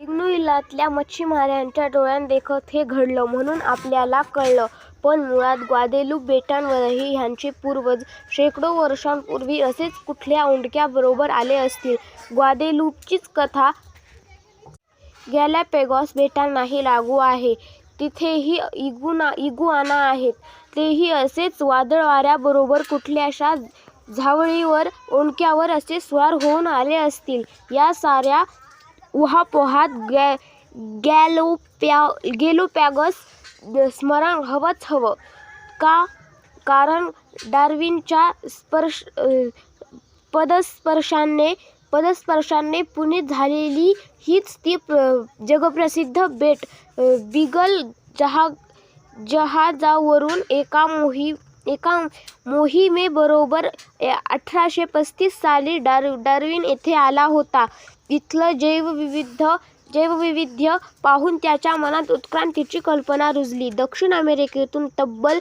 इग्नुइलातल्या मच्छीमारांच्या डोळ्यांदेखत हे घडलं म्हणून आपल्याला कळलं. पण मुळात ग्वादेलूप बेटांवरही ह्यांचे पूर्वज शेकडो वर्षांपूर्वी असेच कुठल्या ओंडक्याबरोबर आले असतील. ग्वादेलूपचीच कथा गॅलापॅगोस बेटांनाही लागू आहे. तिथेही इगुआना आहेत. तेही असेच वादळ वाऱ्याबरोबर कुठल्याशा झावळीवर ओंडक्यावर असे स्वार होऊन आले असतील. या साऱ्या उहापोहात गॅलापॅगोस स्मरण हवंच हवं. का? कारण डार्विनच्या पदस्पर्शाने पुनीत झालेली हीच ती जगप्रसिद्ध बेट. बीगल जहाजावरून एका मोहिमेबरोबर 1835 साली डार्विन येथे आला होता. इथलं जैववैविध्य पाहून त्याच्या मनात उत्क्रांतीची कल्पना रुजली. दक्षिण अमेरिकेतून तब्बल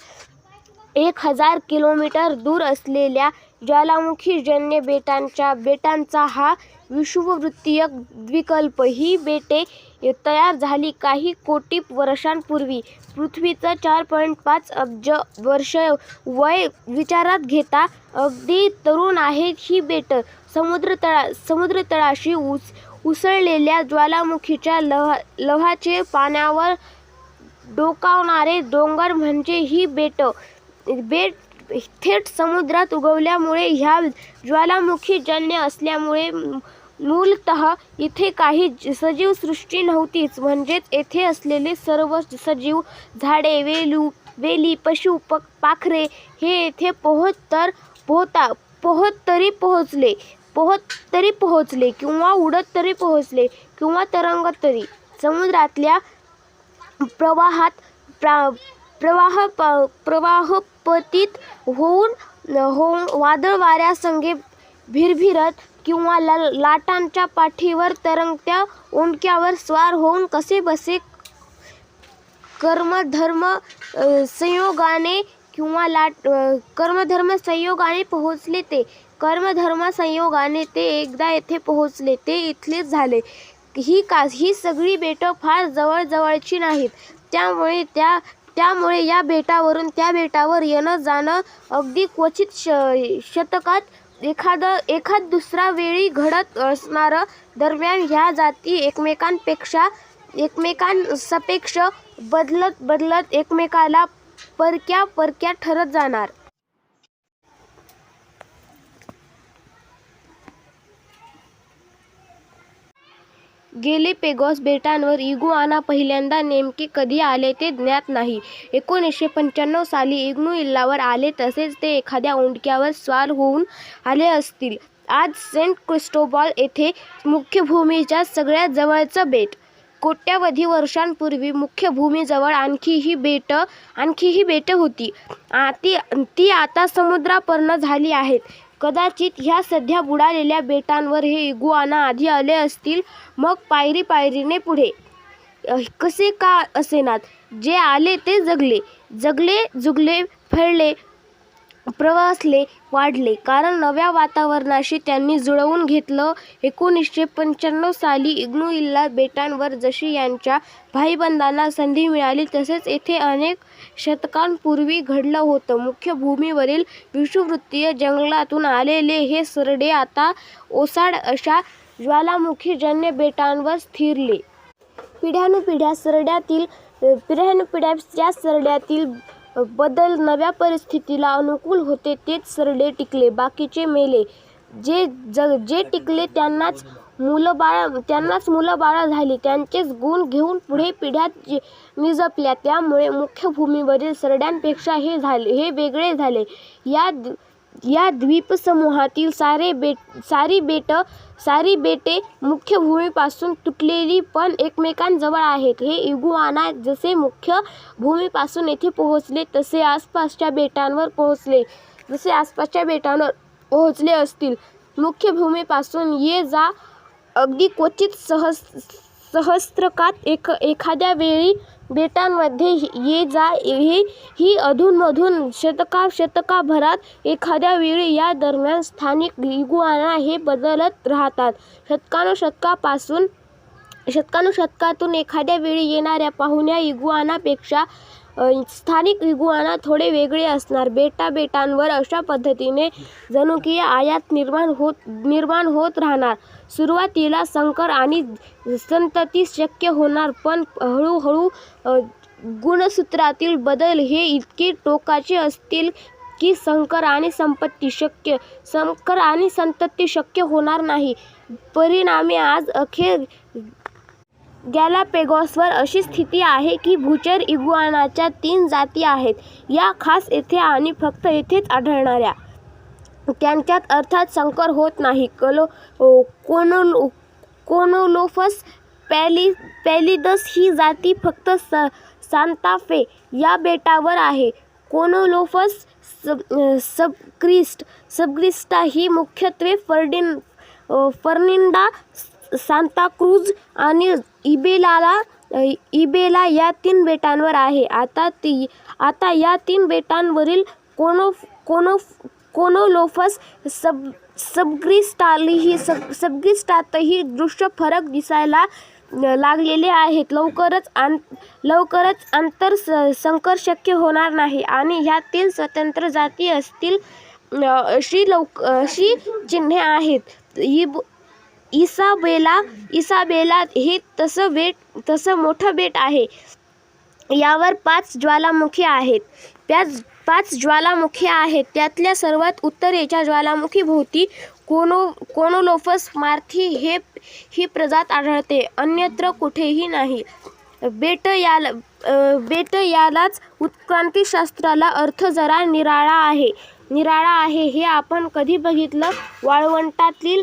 1000 किलोमीटर दूर असलेल्या ज्वालामुखीजन्य बेटांचा हा विषुववृत्तीय द्वीपकल्प. ही बेटे तयार झाली काही कोटी वर्षांपूर्वी. पृथ्वीचं 4.5 अब्ज वर्ष वय विचारात घेता अगदी तरुण आहेत ही बेटं. समुद्रतळाशी उसळलेल्या ज्वालामुखीच्या लव्हाचे पाण्यावर डोकावणारे डोंगर म्हणजे ही बेट थेट समुद्रात उगवल्यामुळे ह्या ज्वालामुखीजन्य असल्यामुळे मूलतः इथे काही सजीव सृष्टी नव्हतीच. म्हणजेच येथे असलेले सर्व सजीव, झाडे, वेली, पशु, पाखरे हे येथे पोहत तरी पोहोचले किंवा उडत तरी पोहोचले किंवा तरंगत तरी. समुद्रातल्या प्रवाहपतीत होऊन वादळ वाऱ्यासंगे भिरभिरत किंवा लाटांच्या पाठीवर तरंगत्या ओंडक्यावर स्वार होऊन कसेबसे कर्मधर्म संयोगाने पोहोचले ते. कर्मधर्मसंयोगाने ते एकदा येथे पोहोचले. ते इथलेच झाले. ही सगळी बेटं फार जवळची नाहीत. त्यामुळे या बेटावरून त्या बेटावर येणं जाणं अगदी क्वचित शतकात एखाद दुसरा वेळी घडत असणार. दरम्यान ह्या जाती एकमेकांसापेक्ष बदलत एकमेकाला परक्या ठरत जाणार. गॅलापॅगोस बेटांवर इगुआना पहिल्यांदा नेमके कधी आले ते ज्ञात नाही. 1995 साली इग्नुइलावर आले. तसेच ते एखाद्या ओंडक्यावर स्वार होऊन आले असतील. आज सेंट क्रिस्टोबाल येथे मुख्यभूमीच्या सगळ्यात जवळचं बेट. कोट्यावधी वर्षांपूर्वी मुख्यभूमीजवळ आणखी ही बेटं होती. ती आता समुद्रापर्ण झाली आहेत. कदाचित ह्या सध्या बुडालेल्या बेटांवर हे इगुआना आधी आले असतील. मग पायरीने पुढे. कसे का असेनात, जे आले ते जुगले, फळले, प्रवासले, वाढले. कारण नव्या वातावरणाशी त्यांनी जुळवून घेतलं. 1995 साली इग्नुइला बेटांवर जशी यांच्या भाईबंधांना संधी मिळाली तसेच येथे अनेक शतकांपूर्वी घडलं होतं. मुख्यभूमीवरील विषुववृत्तीय जंगलातून आलेले हे सरडे आता ओसाड अशा ज्वालामुखीजन्य बेटांवर स्थिरले. पिढ्यानुपिढ्या त्या सरड्यातील बदल नव्या परिस्थितीला अनुकूल होते तेच सरडे टिकले. बाकीचे मेले. जे टिकले त्यांनाच मुलंबाळं झाली. त्यांचेच गुण घेऊन पुढे पिढ्या निजपल्या. त्यामुळे मुख्यभूमीवरील सरड्यांपेक्षा हे वेगळे झाले. या द्वीपसमूहातील सारी बेटे मुख्यभूमीपासून तुटलेली पण एकमेकांजवळ आहेत. हे इगुआना जसे मुख्य भूमीपासून येथे पोहोचले तसे आसपासच्या बेटांवर पोहोचले असतील. मुख्यभूमीपासून ये जा अगदी क्वचित सहस्त्रकात एखाद्या वेळी बेटांमध्ये ये जा ही अधूनमधून शतकाभरात एखाद्या वेळी. या दरम्यान स्थानिक इगुआना हे बदलत राहतात. शतकानुशतकापासून शतकानुशतकातून एखाद्या वेळी येणाऱ्या पाहुण्या इगुआनापेक्षा स्थानिक इगुआना थोडे वेगळे असणार. बेटांवर अशा पद्धतीने जनुकीय आयात निर्माण होत राहणार. सुरुवातीला संकर आणि संतती शक्य होणार, पण हळूहळू गुणसूत्रातील बदल हे इतके टोकाचे असतील की संकर आणि संतती शक्य होणार नाही. परिणामी आज अखेर गॅलापेगोसवर अशी स्थिती आहे की भूचर इगुआनाच्या 3 जाती आहेत. या खास येथे आणि फक्त येथेच आढळणाऱ्या. त्यांच्यात अर्थात संकर होत नाही. कोनोलोफस पॅलिडस ही जाती फक्त सांता फे या बेटावर आहे. कोनोलोफस सबक्रिस्टा ही मुख्यत्वे फर्निंडा, सांताक्रूझ आणि इबेला या 3 बेटांवर आहे. आता या 3 बेटांवरील कोनोलोफस सबक्रिस्टातही दृश्य फरक दिसायला लागलेले आहेत. लवकरच आंतर संकर शक्य होणार नाही आणि ह्या 3 स्वतंत्र जाती असतील अशी चिन्हे आहेत. इसाबेला हे तसं मोठं बेट आहे. यावर 5 ज्वालामुखी आहेत. 5 ज्वालामुखी आहेत. त्यातल्या सर्वात उत्तरेच्या ज्वालामुखीभोवती कोनोलोफस मार्थी ही प्रजात आढळते, अन्यत्र कुठेही नाही. बेट यालाच उत्क्रांतिशास्त्राला अर्थ जरा निराळा आहे. हे आपण कधी बघितलं? वाळवंटातील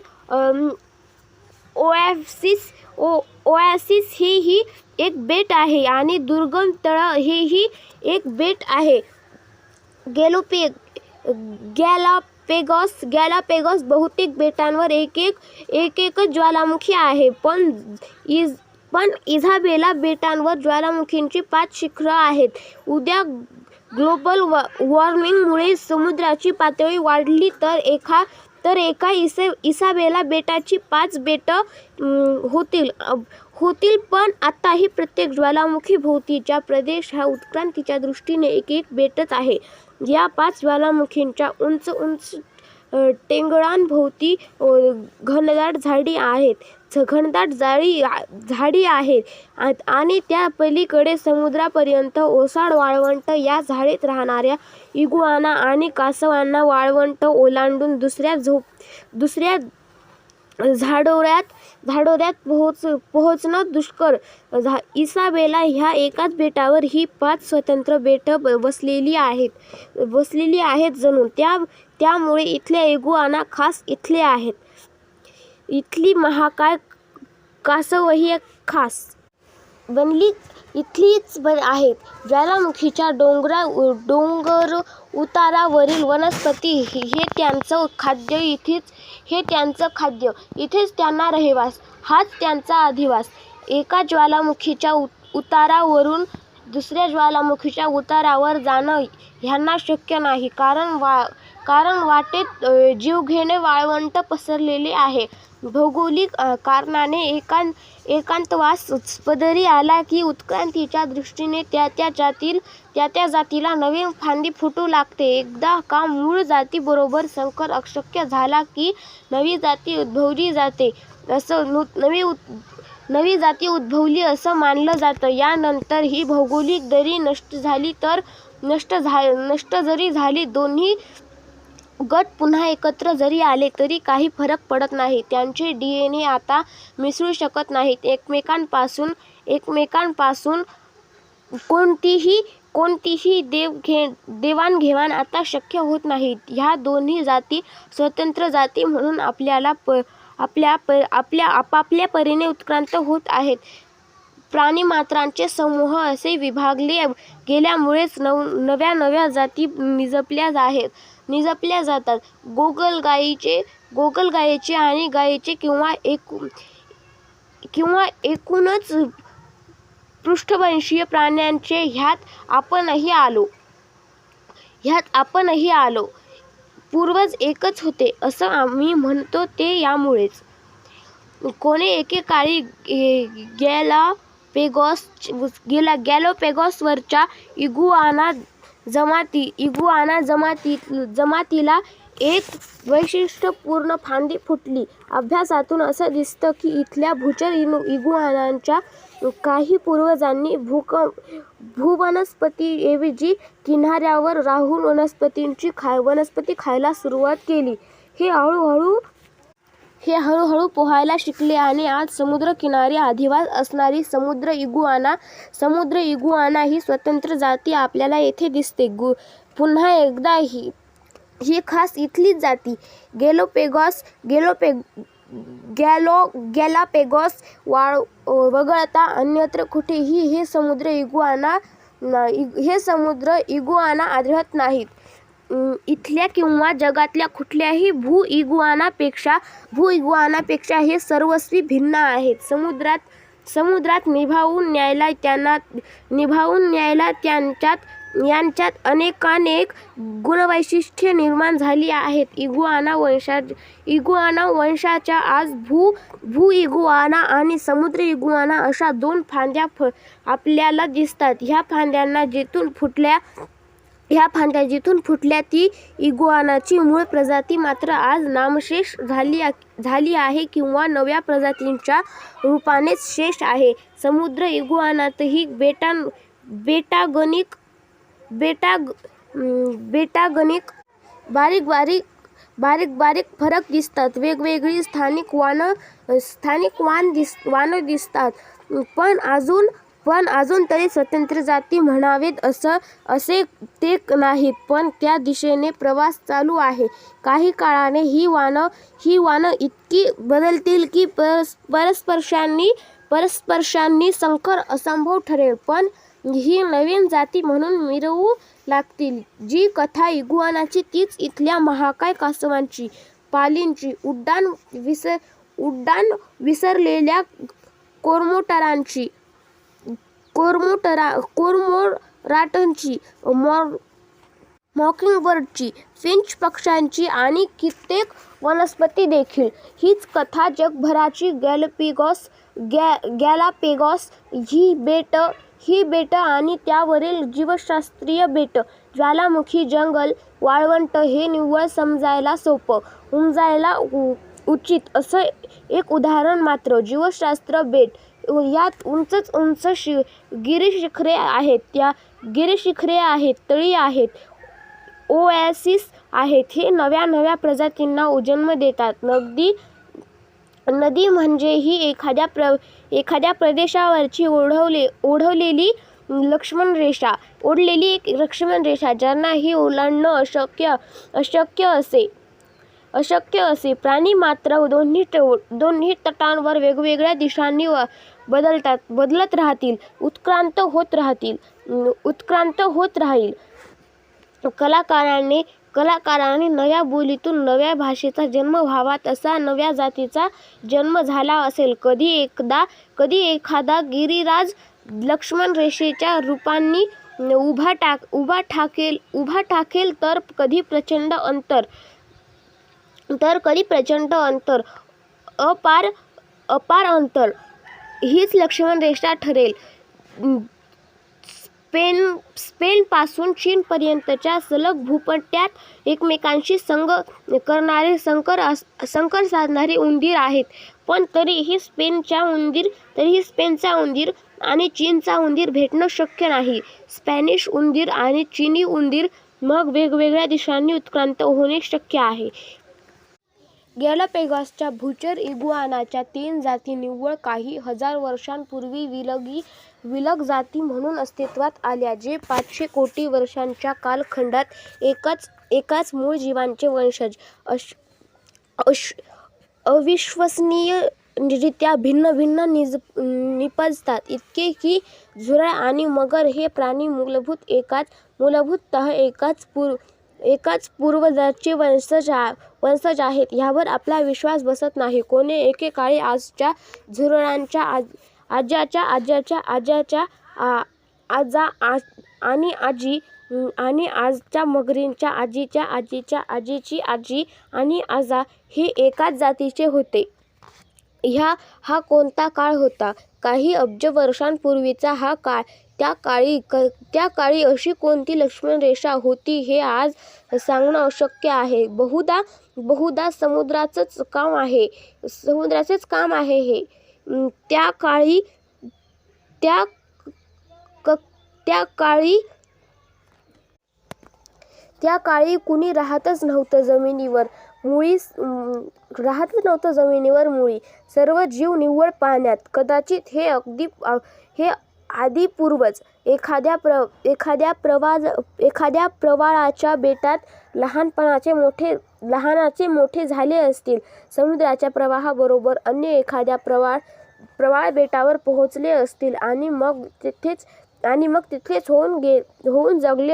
ओॲसिस हेही एक बेट आहे आणि दुर्गम तळ हेही एक बेट आहे. गॅलापेगोस बहुतेक बेटांवर एकच ज्वालामुखी आहे, पण इझाबेला बेटांवर ज्वालामुखींची 5 शिखरं आहेत. उद्या ग्लोबल वॉर्मिंगमुळे समुद्राची पातळी वाढली तर एका इसाबेला बेटाची 5 बेटं होतील, पण आताही प्रत्येक ज्वालामुखीभोवतीचा प्रदेश हा उत्क्रांतीच्या दृष्टीने एक बेटच आहे. या 5 ज्वालामुखींच्या उंच टेंगळांभोवती घनदाट झाडी आहेत आणि त्या पलीकडे समुद्रापर्यंत ओसाड वाळवंट. या झाडीत राहणाऱ्या इगुआना आणि कासवांना वाळवंट ओलांडून दुसऱ्या झाडोऱ्यात पोहोचणं दुष्कर. इसाबेला ह्या एकाच बेटावर ही 5 स्वतंत्र बेटं वसलेली आहेत जणू. त्यामुळे इथल्या इगुआना खास इथले आहेत. इथली महाकाय कासवही खास बनली इथलीच आहेत. ज्वालामुखीच्या डोंगर उतारावरील वनस्पती हे त्यांचं खाद्य. इथेच त्यांना रहिवास. हाच त्यांचा अधिवास. एका ज्वालामुखीच्या उतारावरून दुसऱ्या ज्वालामुखीच्या उतारावर जाणं ह्यांना शक्य नाही, कारण वाटेत जीवघेणे वाळवंट पसरलेले आहे. भौगोलिक कारणाने एकांतवास पदरी आला की उत्क्रांतीच्या दृष्टीने त्या जातीला नवीन फांदी फुटू लागते. एकदा का मूळ जातीबरोबर संकर अशक्य झाला की नवी जाती उद्भवली असं मानलं जातं. यानंतर ही भौगोलिक दरी नष्ट जरी झाली, दोन्ही गट पुन्हा एकत्र जरी आले तरी काही फरक पडत नाही. त्यांचे DNA आता मिसळू शकत नाहीत. एकमेकांपासून कोणतीही देवाणघेवाण आता शक्य होत नाही. ह्या दोन्ही जाती स्वतंत्र जाती म्हणून आपापल्या परीने उत्क्रांत होत आहेत. प्राणिमात्रांचे समूह असे विभागले गेल्यामुळेच नव्या जाती निजपल्या जातात. गोगलगायीचे आणि गायीचे किंवा एकूणच पृष्ठवंशीय प्राण्यांचे ह्यात आपणही आलो. पूर्वज एकच होते असं आम्ही म्हणतो ते यामुळेच. कोणी एकेकाळी गॅलापेगॉसवरच्या जमातीला एक वैशिष्ट्यपूर्ण फांदी फुटली. अभ्यासातून असं दिसतं की इथल्या भूचर इगुआनाच्या काही पूर्वजांनी भूवनस्पतीऐवजी किनाऱ्यावर राहून वनस्पती खायला सुरुवात केली. हे हळूहळू पोहायला शिकले आणि आज समुद्रकिनारी अधिवास असणारी समुद्र इगुआना ही स्वतंत्र जाती आपल्याला येथे दिसते. पुन्हा एकदा ही खास इथलीच जाती. गॅलापेगॉस वगळता अन्यत्र कुठेही हे समुद्र इगुआना आढळत नाहीत. इथल्या किंवा जगातल्या कुठल्याही भूइगुआनापेक्षा हे सर्वस्वी भिन्न आहेत. समुद्रात निभावून न्यायला यांच्यात अनेकानेक गुणवैशिष्ट्ये निर्माण झाली आहेत. इगुआना वंशाच्या आज भूइगुआना आणि समुद्र इगुआना अशा दोन फांद्या आपल्याला दिसतात. ह्या फांद्या जिथून फुटल्या ती इगुआनाची मूळ प्रजाती मात्र आज नामशेष झाली आहे किंवा नव्या प्रजातींच्या रूपानेच शेष आहे. समुद्र इगुआनातही बेटागणिक बारीक फरक दिसतात. वेगवेगळी स्थानिक वानं दिसतात. पण अजून तरी स्वतंत्र जाती म्हणावेत असे ते नाहीत. पण त्या दिशेने प्रवास चालू आहे. काही काळाने ही वानं इतकी बदलतील की परस्परांशी संकर असंभव ठरेल. पण ही नवीन जाती म्हणून मिरवू लागतील. जी कथा इगुआनाची तीच इथल्या महाकाय कासवांची, पालींची, उड्डाण विसरलेल्या कोर्मोराटची, मॉकिंगबर्डची, फिंच पक्ष्यांची आणि कित्येक वनस्पती देखील. हीच कथा जगभराची. गॅलापेगॉस ही बेटं आणि त्यावरील जीवशास्त्रीय बेटं, ज्वालामुखी, जंगल, वाळवंट हे निव्वळ समजायला सोपं, उमजायला उचित असं एक उदाहरण मात्र. जीवशास्त्र बेट. यात उंच गिरिशिखरे आहेत, तळी आहेत, ओएसिस आहेत. हे नव्या प्रजातींना जन्म देतात. नदी म्हणजे ही एखाद्या प्रदेशावरची ओढलेली एक लक्ष्मण रेषा ज्यांना ही ओलांडणं अशक्य असे. प्राणी मात्र दोन्ही तटांवर वेगवेगळ्या दिशांनी बदलत राहतील, उत्क्रांत होत राहील. कलाकाराने नव्या बोलीतून नव्या भाषेचा जन्म व्हावा तसा नव्या जातीचा जन्म झाला असेल. कधी एखादा गिरिराज लक्ष्मण रेषेच्या रूपांनी उभा ठाकेल तर कधी प्रचंड अंतर, अपार अंतर हीच लक्ष्मण रेषा ठरेल. स्पेन पासून चीनपर्यंतच्या सलग भूपट्ट्यात एकमेकांशी संग करणारे संकर साधणारे उंदीर आहेत. पण तरीही स्पेनचा उंदीर आणि चीनचा उंदीर भेटणं शक्य नाही. स्पॅनिश उंदीर आणि चीनी उंदीर मग वेगवेगळ्या दिशांनी उत्क्रांत होणे शक्य आहे. गॅलापेगॉसच्या भूचर इगुआनाच्या 3 जाती निव्वळ काही हजार वर्षांपूर्वी विलग जाती म्हणून अस्तित्वात आल्या, जे 500 कोटी वर्षांच्या कालखंडात एकाच मूळ जीवांचे वंशज अविश्वसनीयरित्या भिन्न निपजतात. इतके की झुरळ आणि मगर हे प्राणी मूलभूततः एकाच पूर्वजांचे वंशज आहेत. ह्यावर आपला विश्वास बसत नाही. कोणी एकेकाळी आजच्या झुरळांच्या आज्याच्या आजा आणि आजी आणि आजच्या मगरींच्या आजीच्या आजीची आजी आणि आजा हे एकाच जातीचे होते. हा कोणता काळ होता? काही अब्ज वर्षांपूर्वीचा हा काळ. त्या काळी अशी कोणती लक्ष्मण रेषा होती हे आज सांगणं अशक्य आहे. बहुधा समुद्राचंच काम आहे हे. त्या काळी त्या काळी कुणी राहतच नव्हतं जमिनीवर मुळी. सर्व जीव निव्वळ पाण्यात. कदाचित हे आदिपूर्वज एखाद्या प्रवाळाच्या बेटात लहानाचे मोठे झाले असतील. समुद्राच्या प्रवाहाबरोबर अन्य एखाद्या प्रवाळ बेटावर पोहोचले असतील आणि मग तिथेच होऊन जुगले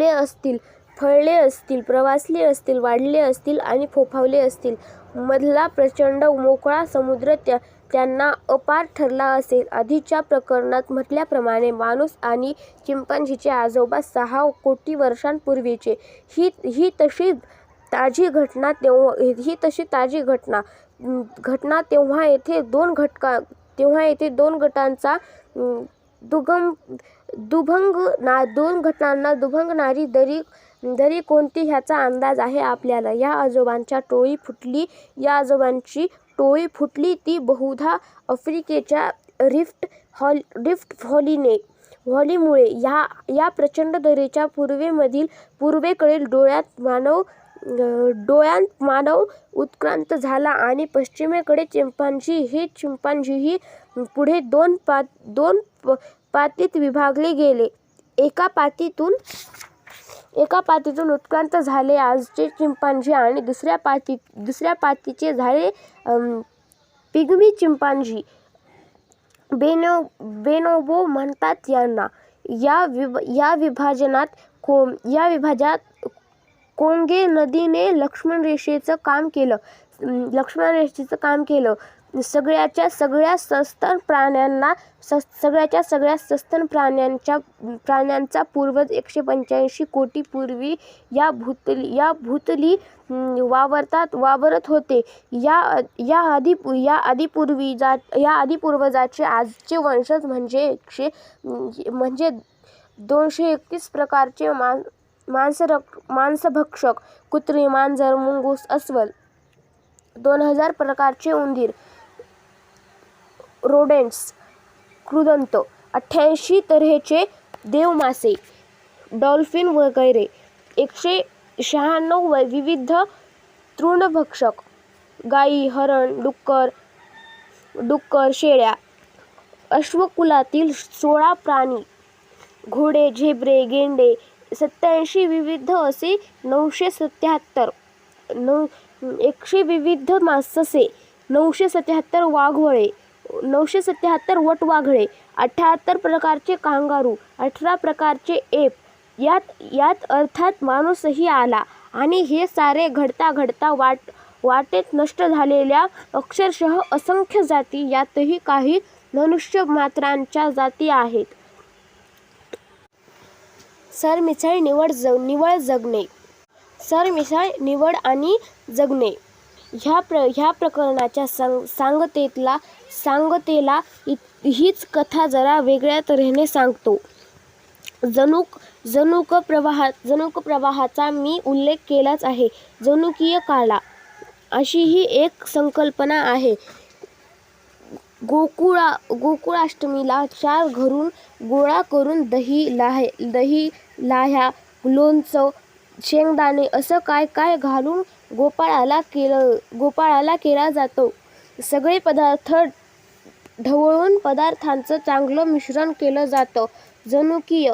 असतील, फळले असतील, प्रवासले असतील, वाढले असतील आणि फोफावले असतील. मधला प्रचंड मोकळा समुद्र त्यांना अपार ठरला असेल. आधीच्या प्रकरणात म्हटल्याप्रमाणे माणूस आणि चिंपांझीचे आजोबा 6 कोटी वर्षांपूर्वीचे. ही तशी ताजी घटना तेव्हा येथे दोन गटांचा दोन घटनांना दुभंगणारी दरी कोणती ह्याचा अंदाज आहे आपल्याला. या आजोबांची टोळी फुटली ती बहुधा आफ्रिकेच्या रिफ्ट व्हॅलीमुळे. या प्रचंड दरीच्या पूर्वेकडील डोळ्यात मानव उत्क्रांत झाला आणि पश्चिमेकडे चिंपांझीही पुढे दोन पातीत विभागले गेले. एका पातीतून उत्क्रांत झाले आजचे चिंपांझी आणि दुसऱ्या पातीचे झाले पिग्मी चिंपांझी. बेनोबो म्हणतात यांना. या विभाजनात कोंगे नदीने लक्ष्मणरेषेचं काम केलं. सगळ्या सस्तन प्राण्यांचा पूर्वज 185 कोटी पूर्वी या भूतली वावरत होते. या आदिपूर्वजाचे आजचे वंशज म्हणजे 231 प्रकारचे मांसभक्षक कुत्री, मांजर, मुंगूस, अस्वल, 2000 प्रकारचे उंदीर, रोडेंट्स, कृदंत, 88 तऱ्हेचे देवमासे, डॉल्फिन वगैरे, 196 विविध तृणभक्षक, गायी, हरण, डुक्कर, शेळ्या, अश्वकुलातील 16 प्राणी, घोडे, झेब्रे, गेंडे, 87 विविध असे 977 100 विविध ससे, 977 वटवाघळे, 78 प्रकारचे कांगारू, 18 प्रकारचे एप. यात अर्थात माणूसही आला. आणि हे सारे घडता वाटेत नष्ट झालेल्या अक्षरशः असंख्य जाती. यातही काही मनुष्य मात्रांच्या जाती आहेत. सरमिसळ निवड आणि जगणे ह्या प्रकरणाच्या सांगतेला हीच कथा जरा वेगळ्या तऱ्हेने सांगतो. जनुक प्रवाहाचा मी उल्लेख केलाच आहे. जनुकीय काला अशीही एक संकल्पना आहे. गोकुळाष्टमीला 4 घरून गोळा करून दही, लाह्या, लोणचं, शेंगदाणे असं काय घालून गोपाळाला केला जातो. सगळे पदार्थ ढवळून पदार्थांचं चांगलं मिश्रण केलं जातं. जनुकीय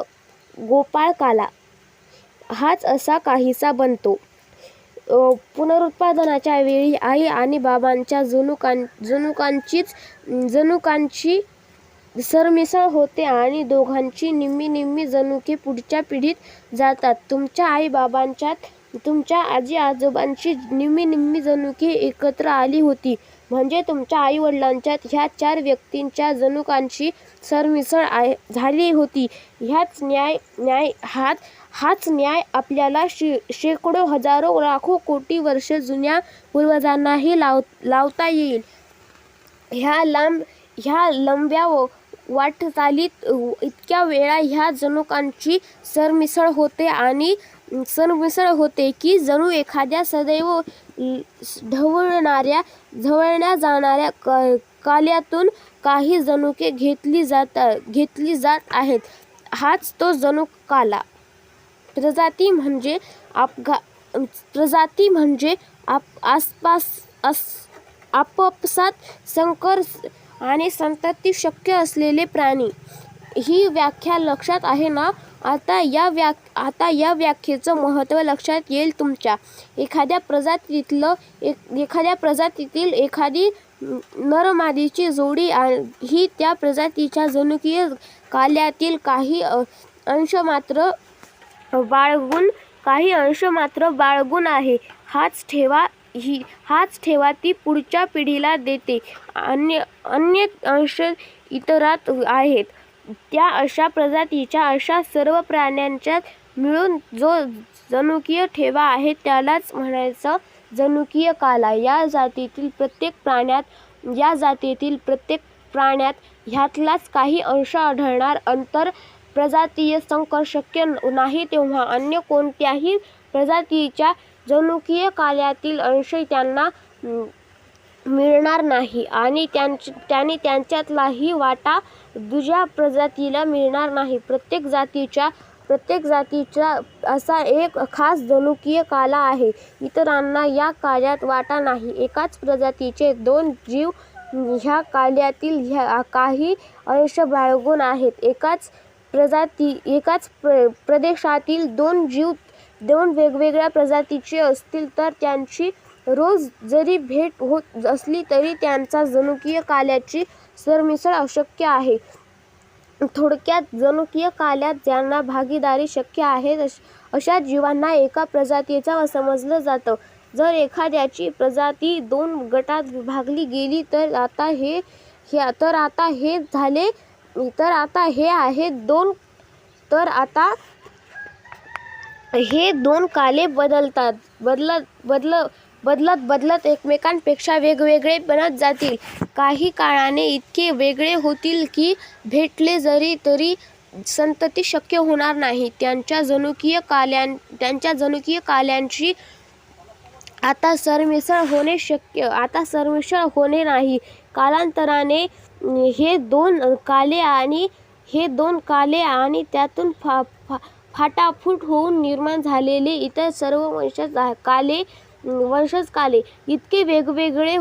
गोपाळ काला हाच असा काहीसा बनतो. पुनरुत्पादनाच्या वेळी आई आणि बाबांच्या जनुकांची सरमिसळ होते आणि दोघांची निम्मी जनुके पुढच्या पिढीत जातात. तुमच्या आई-बाबांच्यात तुमच्या आजी-आजोबांची निम्मी जनुके एकत्र आली होती. म्हणजे तुमच्या आईवडिलांच्यात ह्या 4 व्यक्तींच्या जनुकांची सरमिसळ झाली होती. हाच न्याय आपल्याला शेकडो, हजारो, लाखो, कोटी वर्ष जुन्या पूर्वजांनाही लावता येईल. ह्या लंब्या वाटचालीत इतक्या वेळा ह्या जनुकांची सरमिसळ होते की जणू एखाद्या सदैव ढवळल्या जाणाऱ्या काल्यातून काही जनुके घेतली जात आहेत. हाच तो जनुक काला. प्रजाती म्हणजे आपापसात संकर आणि संतती शक्य असलेले प्राणी. ही व्याख्या लक्षात आहे ना? आता या व्याख्येचं महत्त्व लक्षात येईल तुमच्या. एखाद्या प्रजातीतील एखादी नरमादीची जोडी ही त्या प्रजातीच्या जनुकीय काल्यातील काही अंश मात्र बाळगून आहे. हाच ठेवा ती पुढच्या पिढीला देते. अन्य अंश इतरात आहेत. त्या अशा प्रजातीच्या अशा सर्व प्राण्यांच्यात मिळून जो जनुकीय ठेवा आहे त्यालाच म्हणायचं जनुकीय काला. या जातीतील प्रत्येक प्राण्यात ह्यातलाच काही अंश आढळणार. आंतर प्रजातीय संकर शक्य नाही तेव्हा अन्य कोणत्याही प्रजातीच्या जनुकीय काल्यातील अंश त्यांना मिळणार नाही आणि त्यांच्यातलाही वाटा दुसऱ्या प्रजातीला मिळणार नाही. प्रत्येक जातीचा असा एक खास जनुकीय काला आहे. इतरांना या काल्यात वाटा नाही. एकाच प्रजातीचे 2 जीव ह्या काल्यातील काही अंश बाळगून आहेत. एकाच प्रदेशातील 2 जीव 2 वेगवेगळ्या प्रजातीचे असतील तर त्यांची रोज जरी भेट होत असली तरी त्यांच्या जनुकीय काल्याची सरमिसळ अशक्य आहे. थोडक्यात जनुकीय काल्यात ज्यांना भागीदारी शक्य आहे अशा जीवांना एका प्रजातीचा समजलं जातं. जर एखाद्याची प्रजाती 2 गटात विभागली गेली तर आता हे 2 काले बदलत एकमेकांपेक्षा वेगवेगळे बनत जातील. काही काळाने इतके वेगळे होतील की भेटले जरी तरी संतती शक्य होणार नाही. त्यांच्या जनुकीय काल्यांची आता सरमिसळ होणे नाही. कालांतराने हे 2 काले आणि त्यातून फाटाफूट होऊन निर्माण झालेले इतर सर्व वंशज काले इतके वेगवेगळे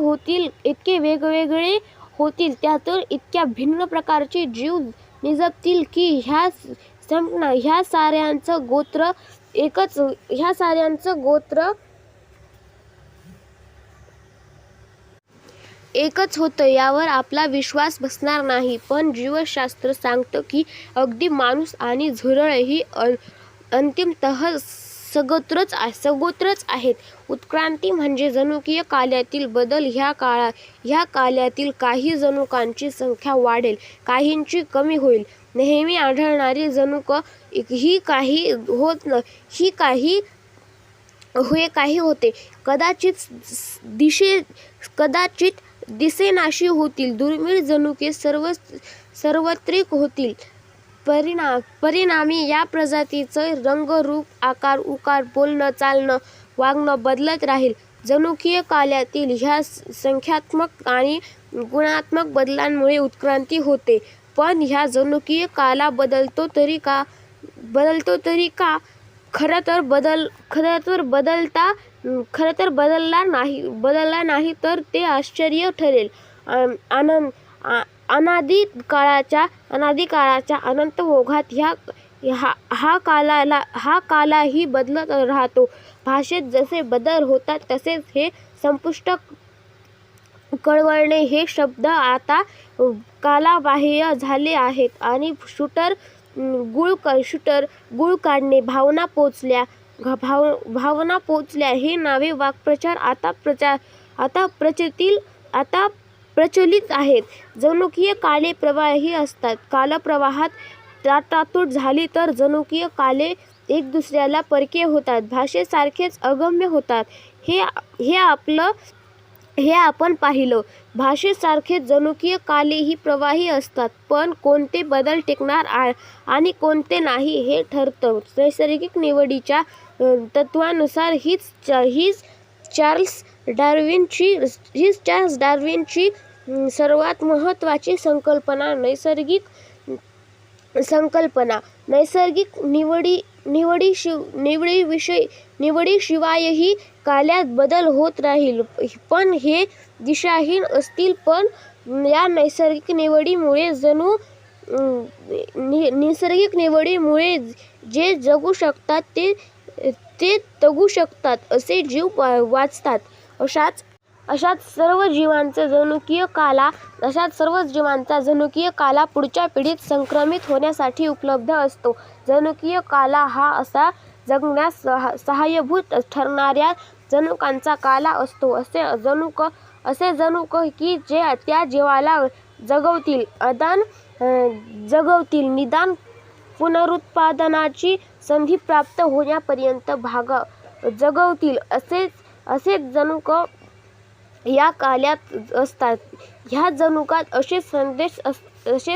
होतील, त्यातून इतक्या भिन्न प्रकारचे जीव निजतील की ह्या साऱ्यांचं गोत्र एकच होतं यावर आपला विश्वास बसणार नाही. पण जीवशास्त्र सांगतं की अगदी माणूस आणि झुरळ ही अंतिमतः सगोत्रच आहेत. उत्क्रांती म्हणजे जनुकीय काल्यातील बदल. ह्या काल्यातील काही जनुकांची संख्या वाढेल, काहींची कमी होईल. नेहमी आढळणारी जनुक ही काही होते कदाचित दिसेनाशी होतील. दुर्मिळ जनुके सार्वत्रिक होतील. परिणामी या प्रजातीचं रंग, रूप, आकार, उकार, बोलणं, चालणं, वागणं बदलत राहील. जनुकीय काल्यातील ह्या संख्यात्मक आणि गुणात्मक बदलांमुळे उत्क्रांती होते. पण ह्या जनुकीय काला बदलतो तरी का? खरं तर बदलला नाही तर ते आश्चर्य ठरेल. अनादि काळाच्या अनंत ओघात हा कालाही बदलत राहतो. भाषेत जसे बदल होतात तसेच हे संपुष्ट कळवणे हे शब्द आता कालबाह्य झाले आहेत आणि शूटर, गुळ काढणे, भावना पोचल्या ही नावे वाक्प्रचार आता प्रचलित आता प्रचलित आहेत. जनुकीय काले प्रवाही असतात. कालप्रवाहात ताटातूट झाली तर जनुकीय काले एक दुसऱ्याला परके होतात, भाषेसारखेच अगम्य होतात. हे आपण पाहिलं. भाषेसारखेच जनुकीय कालेही प्रवाही असतात, पण कोणते बदल टिकणार आणि कोणते नाही हे ठरतं नैसर्गिक निवडीच्या तत्त्वानुसार. हीच चार्ल्स डार्विनची सर्वात महत्त्वाची संकल्पना. नैसर्गिक निवडीशिवायही काल्यात बदल होत राहील, पण हे दिशाहीन असतील. पण या नैसर्गिक निवडीमुळे जे जगू शकतात ते तगू शकतात, असे जीव वाचतात. अशाच सर्व जीवांचा जनुकीय काला पुढच्या पिढीत संक्रमित होण्यासाठी उपलब्ध असतो. जनुकीय काला हा असा जगण्यास सहाय्यभूत ठरणाऱ्या जनुकांचा काला असतो. असे जनुक की जे त्या जीवाला निदान पुनरुत्पादनाची संधी प्राप्त होण्यापर्यंत जगवतील, असेच जनुक या काल्यात असतात. ह्या जनुकात असे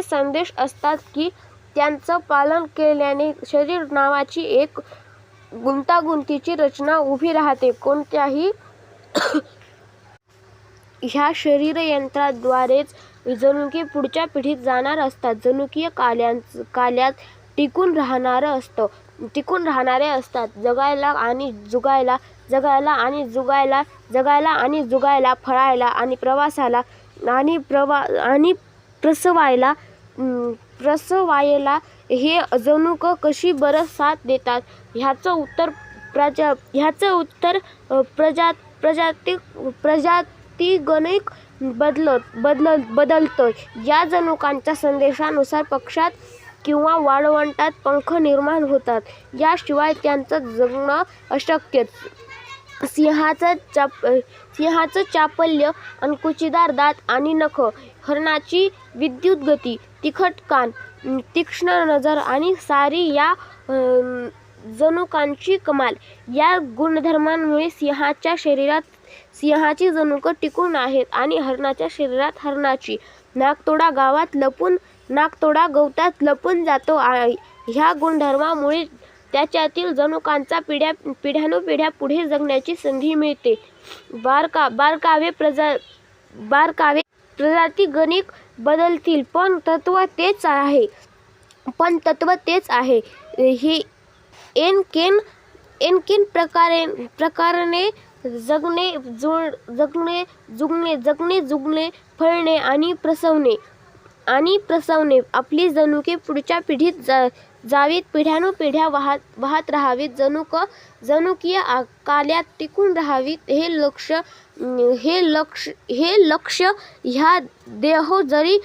संदेश असतात की त्यांचं पालन केल्याने शरीर नावाची एक गुंतागुंतीची रचना उभी राहते. कोणत्याही ह्या शरीरयंत्राद्वारेच जनुके पुढच्या पिढीत जाणार असतात. जनुकीय काल्यात टिकून राहणारे असतात. जगायला आणि जुगायला, फळायला आणि प्रसवायला हे जनुक कशी बरं साथ देतात? ह्याचं उत्तर प्रजातिगणिक बदलतं. या जनुकांच्या संदेशानुसार पक्ष्यात किंवा वाळवंटात पंख निर्माण होतात. याशिवाय त्यांचं जगणं अशक्यच. सिंहाचं चापल्य, अंकुचीदार दात आणि नख, हरणाची विद्युत गती, तिखट कान, तीक्ष्ण नजर आणि सारी या जनुकांची कमाल. या गुणधर्मांमुळे सिंहाची जनुक टिकून आहेत आणि हरणाच्या शरीरात हरणाची. नाकतोडा गवतात लपून जातो. ह्या गुणधर्मामुळे त्याच्यातील जनुकांचा पिढ्यानुपिढ्या पुढे जगण्याची संधी मिळते. बारकावे प्रजातिगणिक बदलतील, पण तत्त्व तेच आहे. ही एनकेन प्रकाराने जगणे, जुगणे, फळणे आणि प्रसवणे. आपली जनुके पुढच्या पिढीत जावीत, पिढ्यानुपिढ्या वाहत राहावीत, जनुकीय काल्यात टिकून राहावीत, हे लक्ष्य. ह्या देह जरी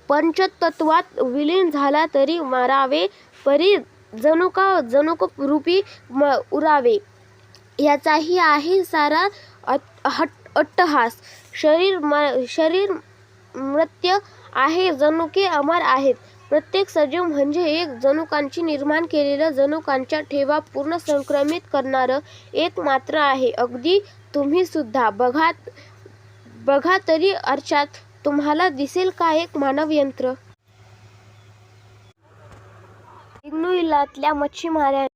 पंचतत्वात विलीन झाला तरी मरावे, परी जनुकरूपी उरावे, ह्याचाही आहे सारा अट्टहास. शरीर मर्त्य आहे, जनुके अमर आहेत. प्रत्येक सजीव म्हणजे एक जनुकांची निर्माण केलेलं, जनुकांच्या ठेवा पूर्ण संक्रमित करणारं एक मात्र आहे. अगदी तुम्ही सुद्धा. बघा तरी अर्चात तुम्हाला दिसेल का एक मानवयंत्र? इग्नूइलातल्या मच्छीमारांनी